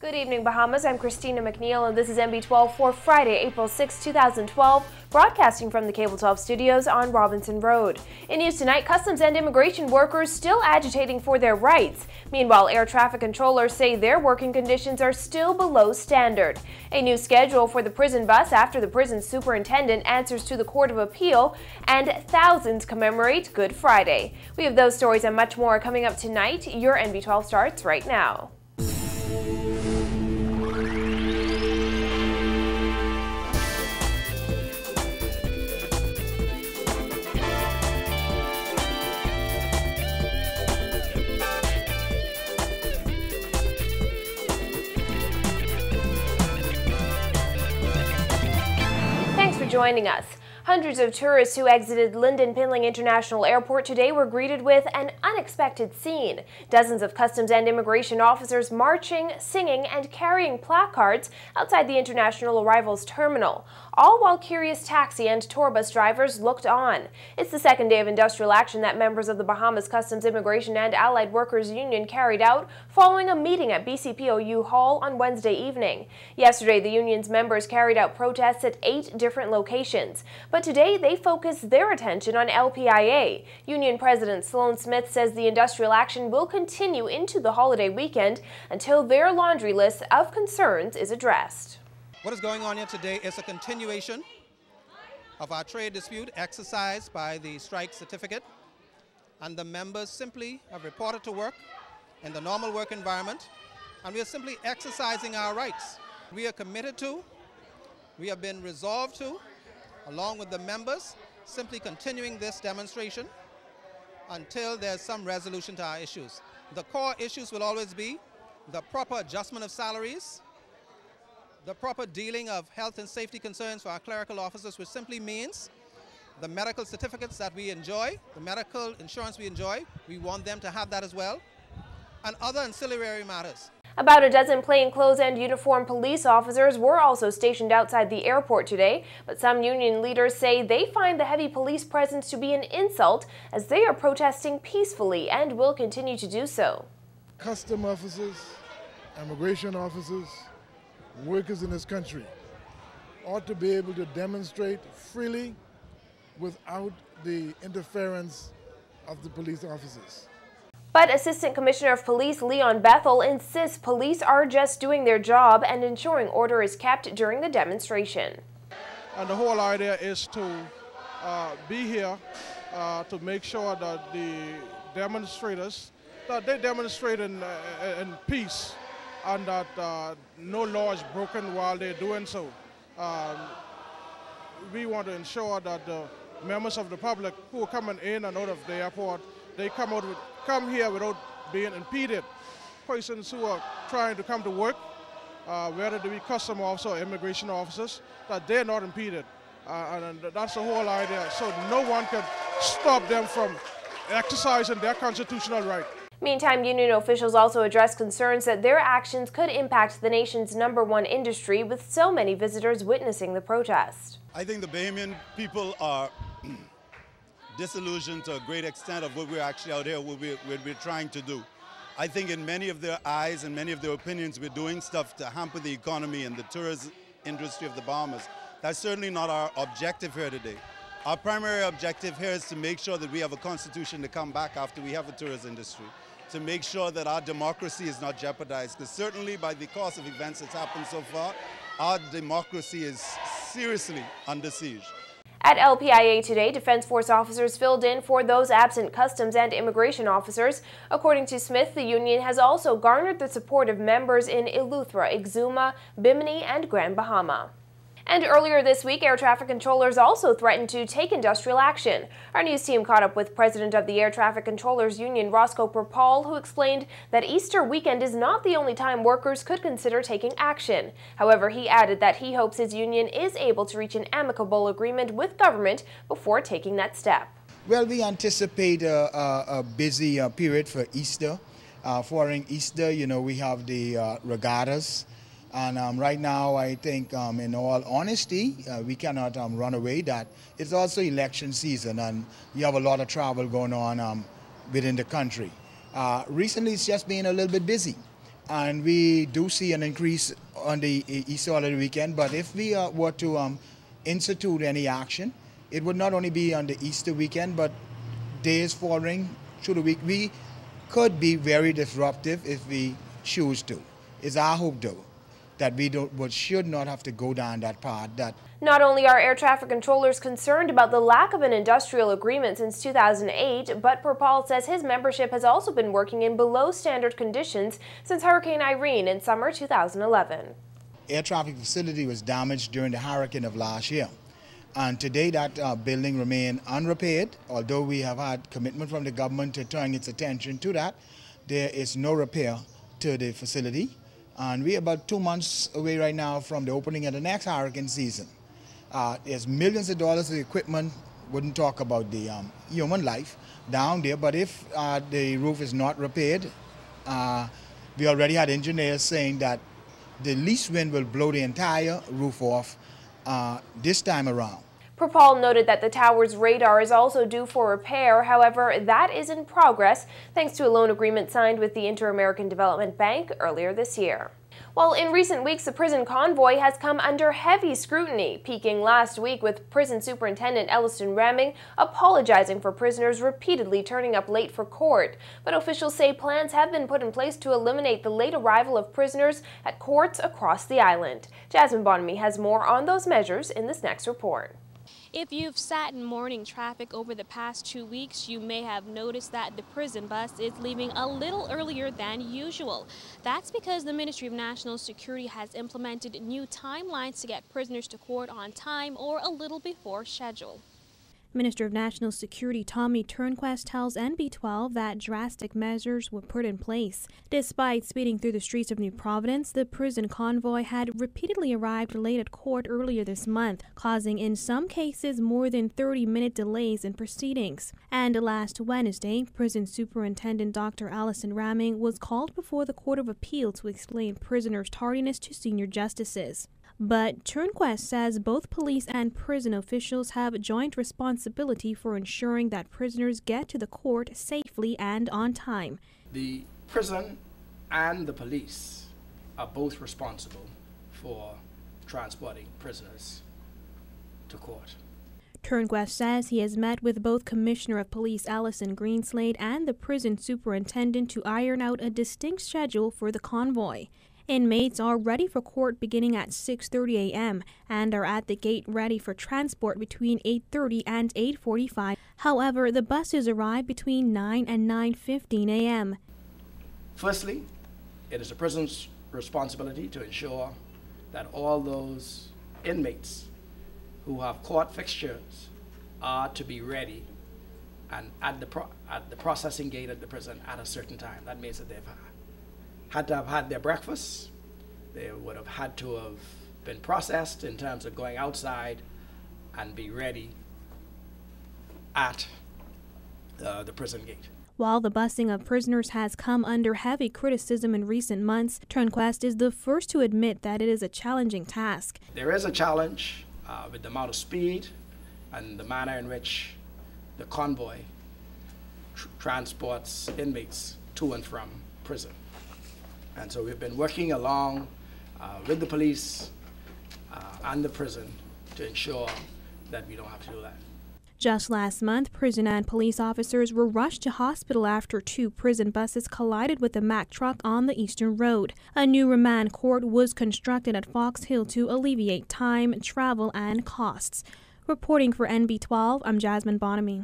Good evening, Bahamas. I'm Christina McNeil, and this is NB12 for Friday, April 6, 2012, broadcasting from the Cable 12 studios on Robinson Road. In news tonight, customs and immigration workers still agitating for their rights. Meanwhile, air traffic controllers say their working conditions are still below standard. A new schedule for the prison bus after the prison superintendent answers to the Court of Appeal, and thousands commemorate Good Friday. We have those stories and much more coming up tonight. Your NB12 starts right now. Joining us. Hundreds of tourists who exited Lynden Pinling International Airport today were greeted with an unexpected scene. Dozens of customs and immigration officers marching, singing, and carrying placards outside the international arrivals terminal, all while curious taxi and tour bus drivers looked on. It's the second day of industrial action that members of the Bahamas Customs, Immigration, and Allied Workers Union carried out following a meeting at BCPOU Hall on Wednesday evening. Yesterday, the union's members carried out protests at 8 different locations. But today, they focus their attention on LPIA. Union President Sloan Smith says the industrial action will continue into the holiday weekend until their laundry list of concerns is addressed. What is going on here today is a continuation of our trade dispute exercised by the strike certificate, and the members simply have reported to work in the normal work environment, and we are simply exercising our rights. We are committed to, we have been resolved to, along with the members, simply continuing this demonstration until there's some resolution to our issues. The core issues will always be the proper adjustment of salaries, the proper dealing of health and safety concerns for our clerical officers, which simply means the medical certificates that we enjoy, the medical insurance we enjoy, we want them to have that as well, and other ancillary matters. About a dozen plainclothes and uniformed police officers were also stationed outside the airport today, but some union leaders say they find the heavy police presence to be an insult as they are protesting peacefully and will continue to do so. Custom officers, immigration officers, workers in this country ought to be able to demonstrate freely without the interference of the police officers. But Assistant Commissioner of Police Leon Bethel insists police are just doing their job and ensuring order is kept during the demonstration. And the whole idea is to be here to make sure that the demonstrators, that they demonstrate in peace and that no law is broken while they're doing so. We want to ensure that the members of the public who are coming in and out of the airport, they come here without being impeded. Persons who are trying to come to work, whether they be custom officers or immigration officers, that they're not impeded. And that's the whole idea. So no one can stop them from exercising their constitutional right. Meantime, union officials also addressed concerns that their actions could impact the nation's #1 industry with so many visitors witnessing the protest. I think the Bahamian people are disillusioned to a great extent of what we're actually out here, what we're trying to do. I think in many of their eyes and many of their opinions, we're doing stuff to hamper the economy and the tourism industry of the Bahamas. That's certainly not our objective here today. Our primary objective here is to make sure that we have a constitution to come back after we have a tourist industry, to make sure that our democracy is not jeopardized, because certainly by the course of events that's happened so far, our democracy is seriously under siege. At LPIA today, Defense Force officers filled in for those absent customs and immigration officers. According to Smith, the union has also garnered the support of members in Eleuthera, Exuma, Bimini, and Grand Bahama. And earlier this week, air traffic controllers also threatened to take industrial action. Our news team caught up with President of the Air Traffic Controllers Union, Roscoe Paul, who explained that Easter weekend is not the only time workers could consider taking action. However, he added that he hopes his union is able to reach an amicable agreement with government before taking that step. Well, we anticipate a busy period for Easter. Following Easter, we have the regattas. And right now, I think, in all honesty, we cannot run away that it's also election season, and you have a lot of travel going on within the country. Recently, it's just been a little bit busy. and we do see an increase on the Easter holiday weekend. But if we were to institute any action, it would not only be on the Easter weekend, but days following through the week. We could be very disruptive if we choose to. It's our hope, though, that we should not have to go down that path. Not only are air traffic controllers concerned about the lack of an industrial agreement since 2008, but Perpal says his membership has also been working in below standard conditions since Hurricane Irene in summer 2011. Air traffic facility was damaged during the hurricane of last year. And today that building remains unrepaired. Although we have had commitment from the government to turn its attention to that, there is no repair to the facility. And we're about 2 months away right now from the opening of the next hurricane season. There's millions of dollars of equipment, wouldn't talk about the human life down there, but if the roof is not repaired, we already had engineers saying that the least wind will blow the entire roof off this time around. Perpal noted that the tower's radar is also due for repair. However, that is in progress thanks to a loan agreement signed with the Inter-American Development Bank earlier this year. Well, in recent weeks, the prison convoy has come under heavy scrutiny, peaking last week with Prison Superintendent Ellison Ramming apologizing for prisoners repeatedly turning up late for court. But officials say plans have been put in place to eliminate the late arrival of prisoners at courts across the island. Jasmine Bonamy has more on those measures in this next report. If you've sat in morning traffic over the past 2 weeks, you may have noticed that the prison bus is leaving a little earlier than usual. That's because the Ministry of National Security has implemented new timelines to get prisoners to court on time or a little before schedule. Minister of National Security Tommy Turnquest tells NB12 that drastic measures were put in place. Despite speeding through the streets of New Providence, the prison convoy had repeatedly arrived late at court earlier this month, causing in some cases more than 30-minute delays in proceedings. And last Wednesday, Prison Superintendent Dr. Ellison Ramming was called before the Court of Appeal to explain prisoners' tardiness to senior justices. But Turnquest says both police and prison officials have joint responsibility for ensuring that prisoners get to the court safely and on time. The prison and the police are both responsible for transporting prisoners to court. Turnquest says he has met with both Commissioner of Police Allison Greenslade and the prison superintendent to iron out a distinct schedule for the convoy. Inmates are ready for court beginning at 6:30 a.m. and are at the gate ready for transport between 8:30 and 8:45. However, the buses arrive between 9 and 9:15 a.m. Firstly, it is the prison's responsibility to ensure that all those inmates who have court fixtures are to be ready and at the processing gate at the prison at a certain time. That means that they've had to have had their breakfast. They would have had to have been processed in terms of going outside and be ready at the prison gate. While the busing of prisoners has come under heavy criticism in recent months, Turnquest is the first to admit that it is a challenging task. There is a challenge with the amount of speed and the manner in which the convoy transports inmates to and from prison. And so we've been working along with the police and the prison to ensure that we don't have to do that. Just last month, prison and police officers were rushed to hospital after 2 prison buses collided with a Mack truck on the Eastern Road. A new remand court was constructed at Fox Hill to alleviate time, travel, and costs. Reporting for NB12, I'm Jasmine Bonamy.